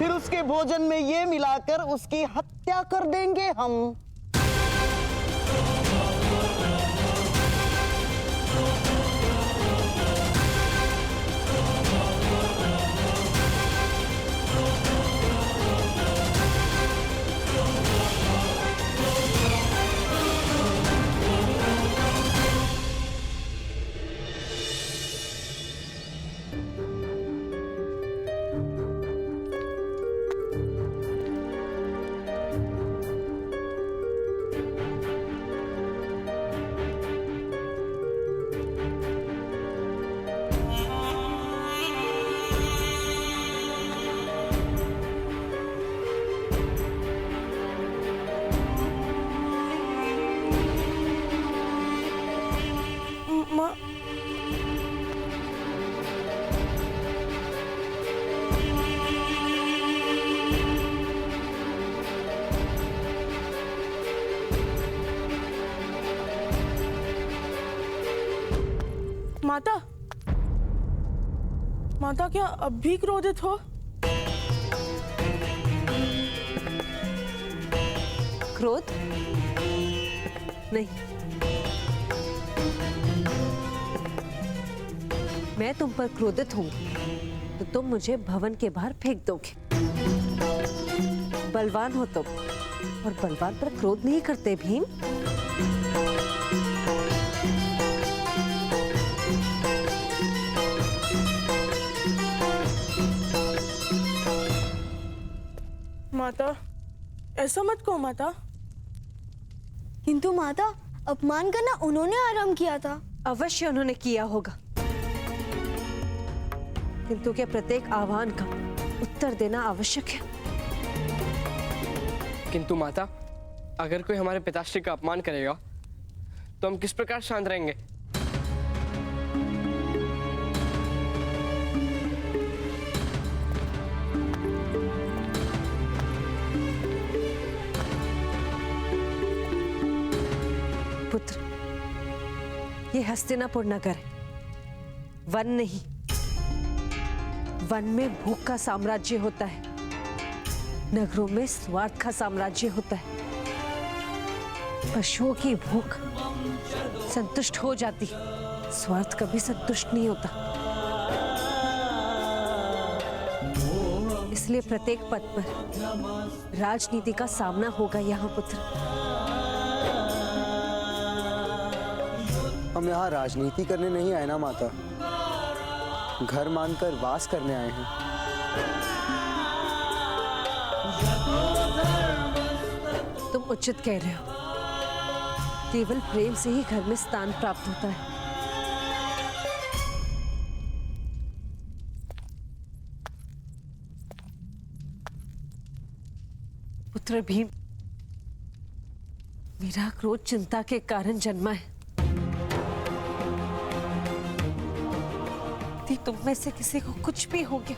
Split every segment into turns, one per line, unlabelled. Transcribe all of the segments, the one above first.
फिर उसके भोजन में ये मिलाकर उसकी हत्या कर देंगे हम।
माता, माता क्या अब भी क्रोधित हो?
क्रोध? नहीं, मैं तुम पर क्रोधित होंगी तो तुम मुझे भवन के बाहर फेंक दोगे। बलवान हो तुम, और बलवान पर क्रोध नहीं करते भीम।
माता, ऐसा मत कहो माता।
किंतु माता, अपमान करना उन्होंने आरंभ किया था।
अवश्य उन्होंने किया होगा, किंतु क्या प्रत्येक आह्वान का उत्तर देना आवश्यक है?
किंतु माता, अगर कोई हमारे पिताश्री का अपमान करेगा तो हम किस प्रकार शांत रहेंगे?
पुत्र, ये हस्तिनापुर नगर है, वन नहीं। वन में भूख का साम्राज्य होता है, नगरों में स्वार्थ का साम्राज्य होता है। पशुओं की भूख संतुष्ट हो जाती, स्वार्थ कभी संतुष्ट नहीं होता। इसलिए प्रत्येक पद पर राजनीति का सामना होगा यहाँ पुत्र।
हम यहाँ राजनीति करने नहीं आए ना माता, घर मानकर वास करने आए हैं।
तुम उचित कह रहे हो, केवल प्रेम से ही घर में स्थान प्राप्त होता है। पुत्र भीम, मेरा क्रोध चिंता के कारण जन्मा है। यदि तुम में से किसी को कुछ भी हो गया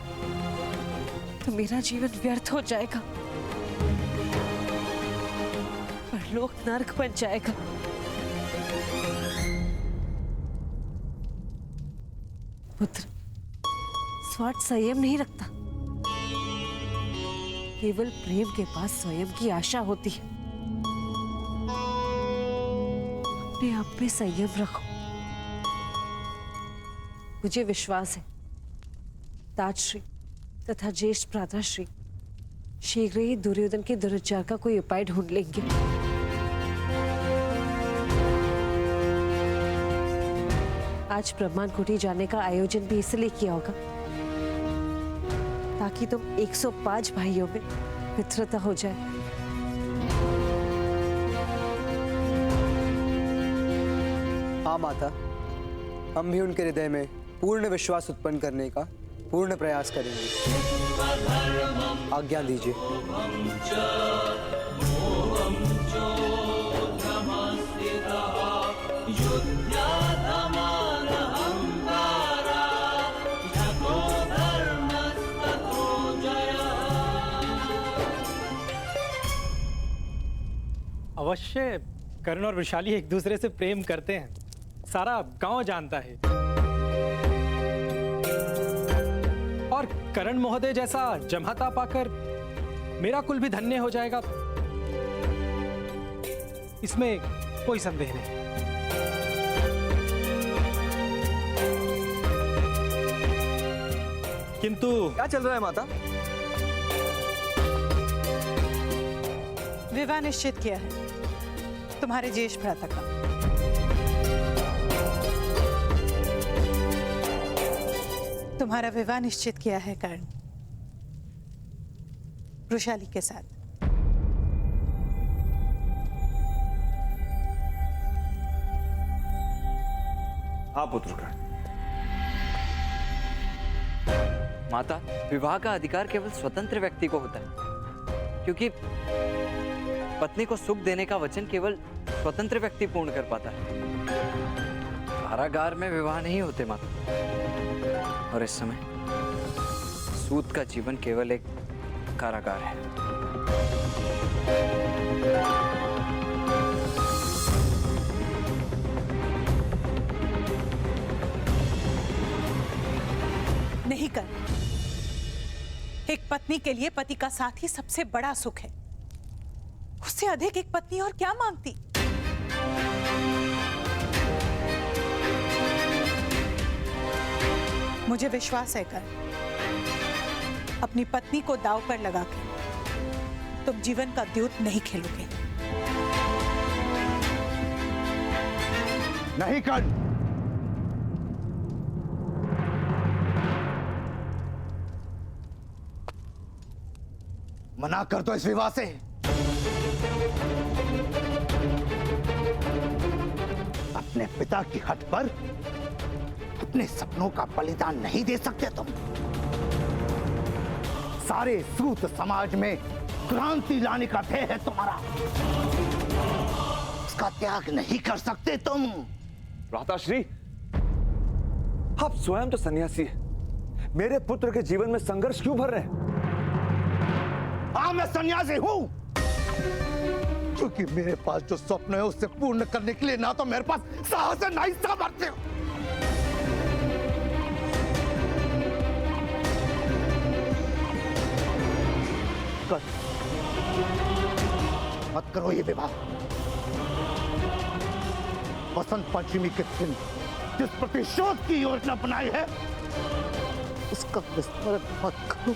तो मेरा जीवन व्यर्थ हो जाएगा, परलोक नर्क बन जाएगा। पुत्र, स्वार्थ संयम नहीं रखता, केवल प्रेम के पास स्वयं की आशा होती है। अपने आप में संयम रखो। मुझे विश्वास है ताजश्री तथा ज्येष्ठ भ्राताश्री शीघ्र ही दुर्योधन के दुरुपचार का कोई उपाय ढूंढ लेंगे। आज ब्रह्मांड कुटी जाने का आयोजन भी इसलिए किया होगा ताकि तुम 105 भाइयों में मित्रता हो जाए।
हाँ माता, हम भी उनके हृदय में पूर्ण विश्वास उत्पन्न करने का पूर्ण प्रयास करेंगे। आज्ञा दीजिए।
अवश्य कर्ण और वृषाली एक दूसरे से प्रेम करते हैं, सारा गांव जानता है। और करण महोदय जैसा जमाता पाकर मेरा कुल भी धन्य हो जाएगा, इसमें कोई संदेह नहीं। किंतु
क्या चल रहा है माता?
विवाह निश्चित किया है तुम्हारे ज्येष्ठ भ्राता का। तुम्हारा विवाह निश्चित किया है कर्ण वृषाली के साथ।
हाँ पुत्र।
माता, विवाह का अधिकार केवल स्वतंत्र व्यक्ति को होता है, क्योंकि पत्नी को सुख देने का वचन केवल स्वतंत्र व्यक्ति पूर्ण कर पाता है। कारागार में विवाह नहीं होते माता, और इस समय सूत का जीवन केवल एक कारागार है।
नहीं कर, एक पत्नी के लिए पति का साथ ही सबसे बड़ा सुख है। उससे अधिक एक पत्नी और क्या मांगती। मुझे विश्वास है कर, अपनी पत्नी को दांव पर लगाकर तुम जीवन का द्यूत नहीं खेलोगे।
नहीं कर। मना कर दो इस विवाह से। अपने पिता की हट पर अपने सपनों का बलिदान नहीं दे सकते तुम। सारे सूत समाज में क्रांति लाने का ध्येय है तुम्हारा, उसका त्याग नहीं कर सकते तुम।
भ्राताश्री, आप स्वयं तो सन्यासी हैं, मेरे पुत्र के जीवन में संघर्ष क्यों भर रहे हैं?
हाँ, मैं सन्यासी हूं, क्योंकि मेरे पास जो स्वप्न है उससे पूर्ण करने के लिए ना तो मेरे पास साहस है ना ही सामर्थ्य। मत करो ये विवाह। बसंत पंचमी के दिन जिस प्रतिशोध की योजना बनाई है उसका विस्मरण मत करो।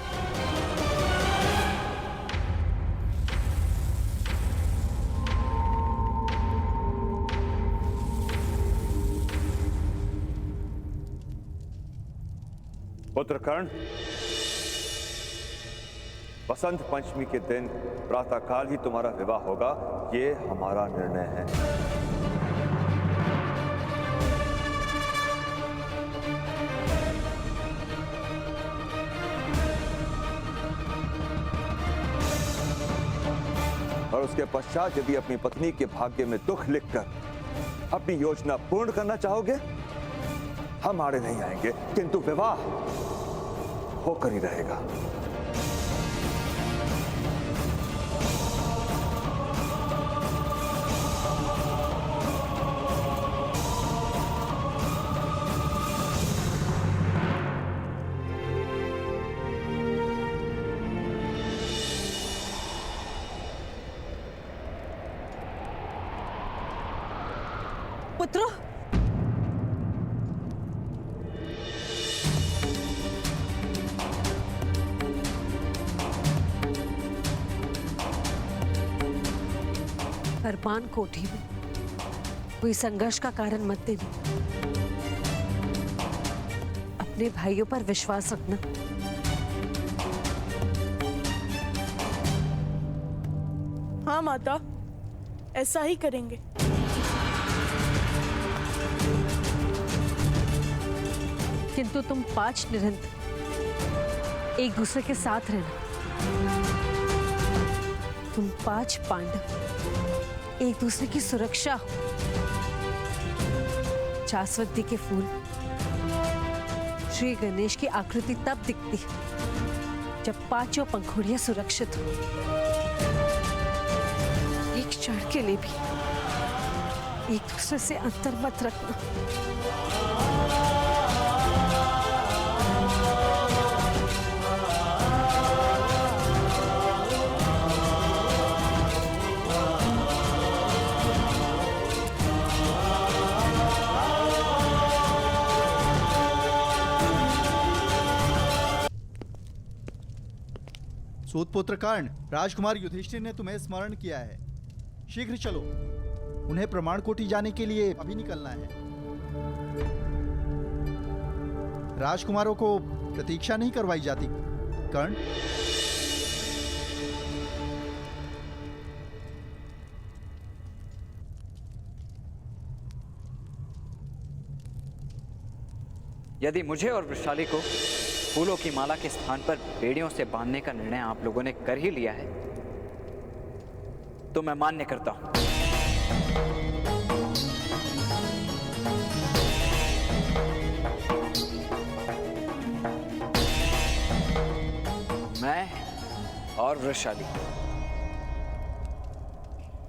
पुत्र कर्ण, बसंत पंचमी के दिन प्रातःकाल ही तुम्हारा विवाह होगा, ये हमारा निर्णय है। और उसके पश्चात यदि अपनी पत्नी के भाग्य में दुख लिखकर अपनी योजना पूर्ण करना चाहोगे, हम आड़े नहीं आएंगे, किंतु विवाह होकर ही रहेगा।
पुत्रो,
अरमान कोठी में कोई संघर्ष का कारण मत देना। अपने भाइयों पर विश्वास रखना।
हाँ माता, ऐसा ही करेंगे।
किंतु तुम 5 निरंतर एक दूसरे के साथ रहना। तुम 5 पांडव एक दूसरे की सुरक्षा हो। जासवंती के फूल श्री गणेश की आकृति तब दिखती है जब 5 पंखुड़ियां सुरक्षित हो। एक क्षण के लिए भी एक दूसरे से अंतर मत रखना।
सूतपुत्र कर्ण, राजकुमार युधिष्ठिर ने तुम्हें स्मरण किया है। शीघ्र चलो, उन्हें प्रमाण कोटि जाने के लिए अभी निकलना है। राजकुमारों को प्रतीक्षा नहीं करवाई जाती। कर्ण,
यदि मुझे और वृषाली को फूलों की माला के स्थान पर बेड़ियों से बांधने का निर्णय आप लोगों ने कर ही लिया है, तो मैं मान्य करता हूं। मैं और वृषाली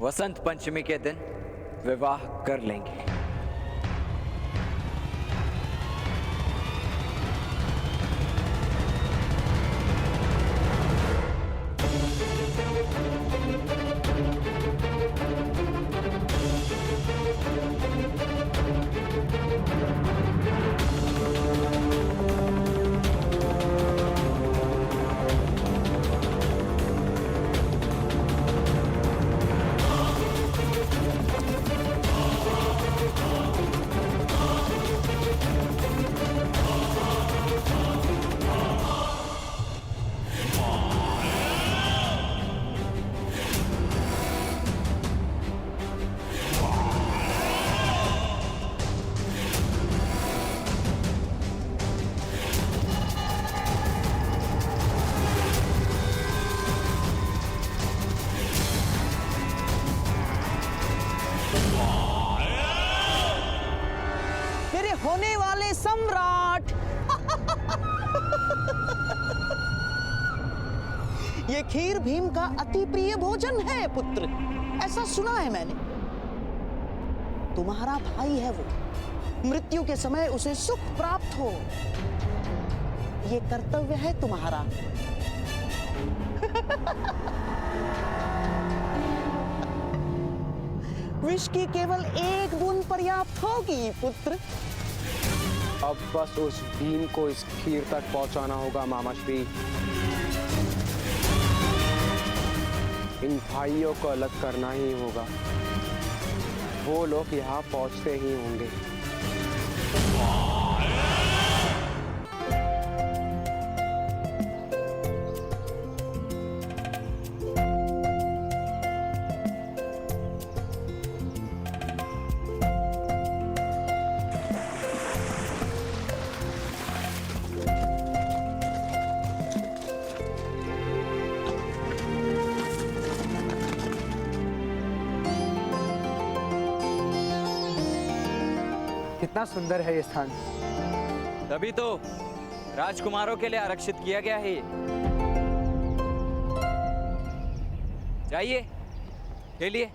वसंत पंचमी के दिन विवाह कर लेंगे।
होने वाले सम्राट। ये खीर भीम का अति प्रिय भोजन है पुत्र, ऐसा सुना है मैंने। तुम्हारा भाई है वो, मृत्यु के समय उसे सुख प्राप्त हो, ये कर्तव्य है तुम्हारा। विष की केवल एक बूंद पर्याप्त होगी पुत्र।
अब बस उस भीम को इस खीर तक पहुंचाना होगा मामाश्री। इन भाइयों को अलग करना ही होगा, वो लोग यहाँ पहुंचते ही होंगे।
कितना सुंदर है ये स्थान।
तभी तो राजकुमारों के लिए आरक्षित किया गया है। जाइए, खेलिए।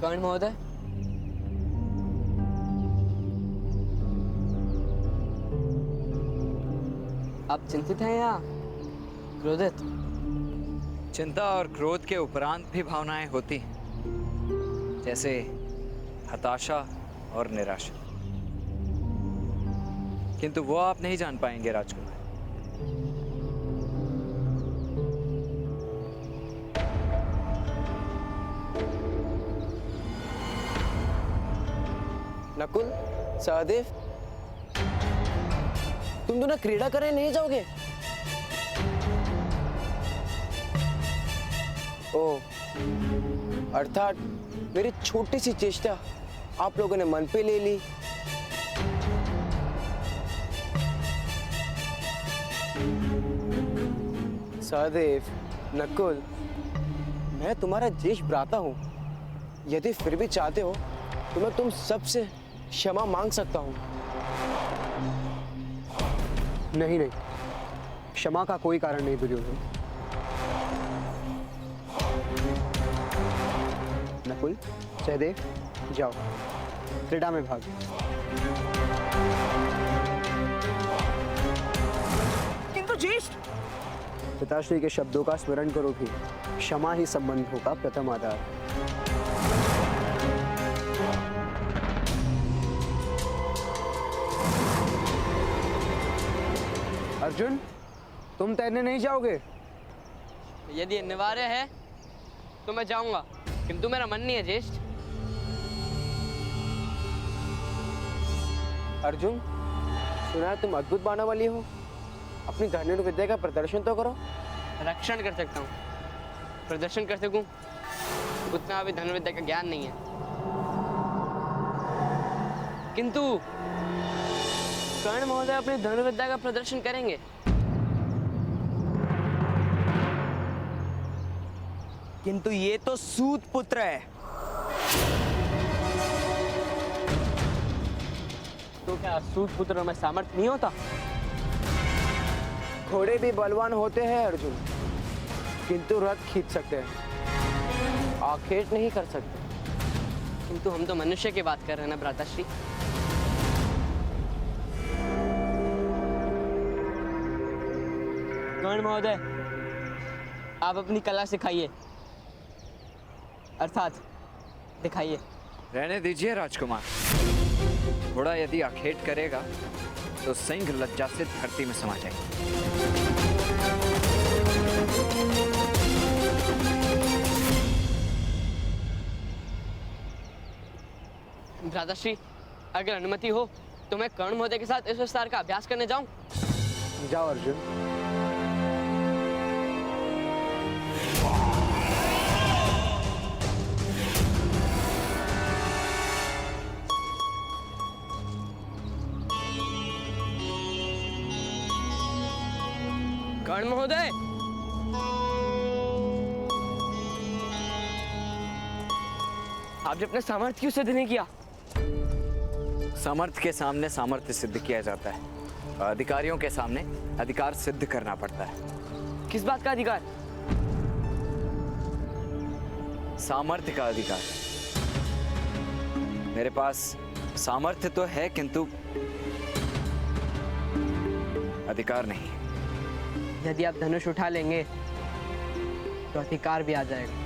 कर्ण महोदय, आप चिंतित हैं या क्रोधित?
चिंता और क्रोध के उपरांत भी भावनाएं होती हैं, जैसे हताशा और निराशा, किंतु वो आप नहीं जान पाएंगे राजकुमार।
नकुल, सहदेव, तुम दोनों क्रीड़ा करने नहीं जाओगे? ओह, अर्थात मेरी छोटी सी चेष्टा आप लोगों ने मन पे ले ली। सहदेव, नकुल, मैं तुम्हारा ज्येष्ठ भ्राता हूं। यदि फिर भी चाहते हो तो मैं तुम सबसे क्षमा मांग सकता हूं।
नहीं नहीं, क्षमा का कोई कारण नहीं दुर्योधन। नकुल, सहदेव, जाओ, क्रीड़ा में भाग।
किंतु ज्येष्ठ,
पिताश्री के शब्दों का स्मरण करो भी, क्षमा ही संबंधों का प्रथम आधार।
अर्जुन, तुम तैरने नहीं जाओगे?
यदि अनिवार्य है तो मैं जाऊंगा, किंतु मेरा मन नहीं है ज्येष्ठ।
अर्जुन, सुना है तुम अद्भुत बाणा वाली हो, अपनी धनुर्विद्या विद्या का प्रदर्शन तो करो।
रक्षण कर सकता हूँ, प्रदर्शन कर सकूं उतना अभी धनुर्विद्या का ज्ञान नहीं है। किंतु कर्ण महोदय अपनी धनुर्विद्या का प्रदर्शन करेंगे।
किंतु ये तो सूत पुत्र है।
तो क्या सूत पुत्र में सामर्थ्य नहीं होता?
घोड़े भी बलवान होते हैं अर्जुन, किंतु रथ खींच सकते हैं, आखेट नहीं कर सकते।
किंतु हम तो मनुष्य की बात कर रहे हैं ना भ्राताश्री। कर्ण महोदय, आप अपनी कला सिखाइए, अर्थात दिखाइए।
रहने दीजिए राजकुमार। घोड़ा यदि आखेट करेगा तो सिंह लज्जा से धरती में समा जाएगा।
भ्राताश्री, अगर अनुमति हो तो मैं कर्ण महोदय के साथ इस विस्तार का अभ्यास करने जाऊं?
जाओ अर्जुन।
कर्ण महोदय, आपने अपने सामर्थ्य क्यों सिद्ध नहीं किया?
सामर्थ्य के सामने सामर्थ्य सिद्ध किया जाता है, अधिकारियों के सामने अधिकार सिद्ध करना पड़ता है।
किस बात का अधिकार?
सामर्थ्य का अधिकार। मेरे पास सामर्थ्य तो है किंतु अधिकार नहीं।
यदि आप धनुष उठा लेंगे तो अधिकार भी आ जाएगा।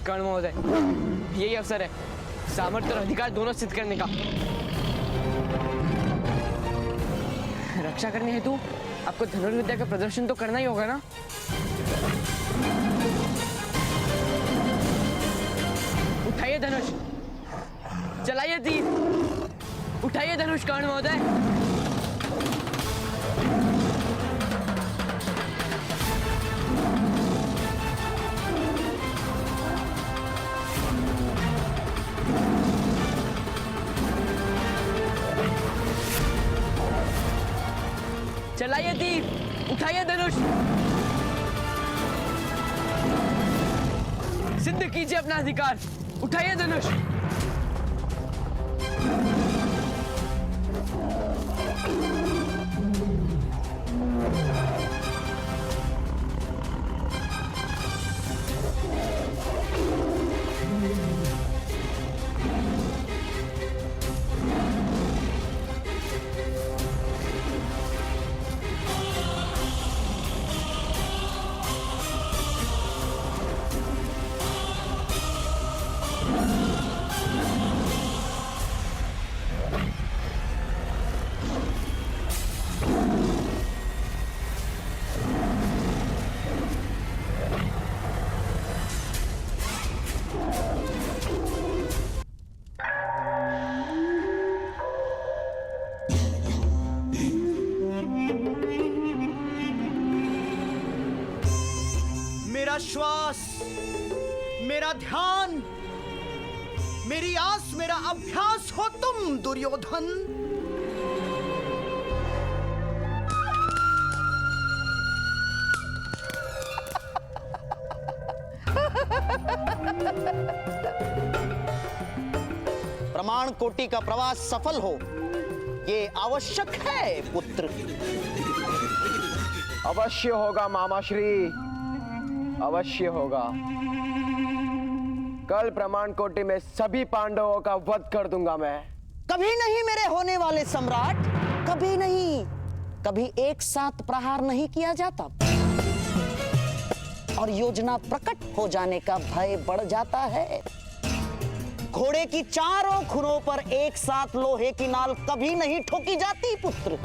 कर्ण महोदय, यही अवसर है सामर्थ्य और अधिकार दोनों सिद्ध करने का। रक्षा करनी है तो आपको धनुर्विद्या का प्रदर्शन तो करना ही होगा ना? उठाइए धनुष, चलाइए तीर, उठाइए धनुष कर्ण महोदय। चलाइए तीर, उठाइए धनुष, सिद्ध कीजिए अपना अधिकार, उठाइए धनुष।
मेरा ध्यान, मेरी आस, मेरा अभ्यास हो तुम दुर्योधन।
प्रमाण कोटि का प्रवास सफल हो, ये आवश्यक है पुत्र।
अवश्य होगा मामाश्री, अवश्य होगा। कल प्रमाण कोटि में सभी पांडवों का वध कर दूंगा मैं।
कभी नहीं मेरे होने वाले सम्राट, कभी नहीं। कभी एक साथ प्रहार नहीं किया जाता और योजना प्रकट हो जाने का भय बढ़ जाता है। घोड़े की चारों खुरों पर एक साथ लोहे की नाल कभी नहीं ठोकी जाती पुत्र।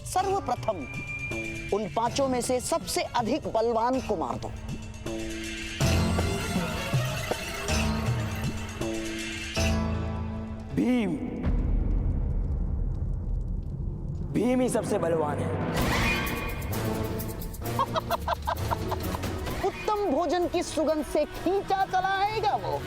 सर्वप्रथम उन पांचों में से सबसे अधिक बलवान को मार दो।
भीम, भीम ही सबसे बलवान है।
उत्तम भोजन की सुगंध से खींचा चला आएगा वो।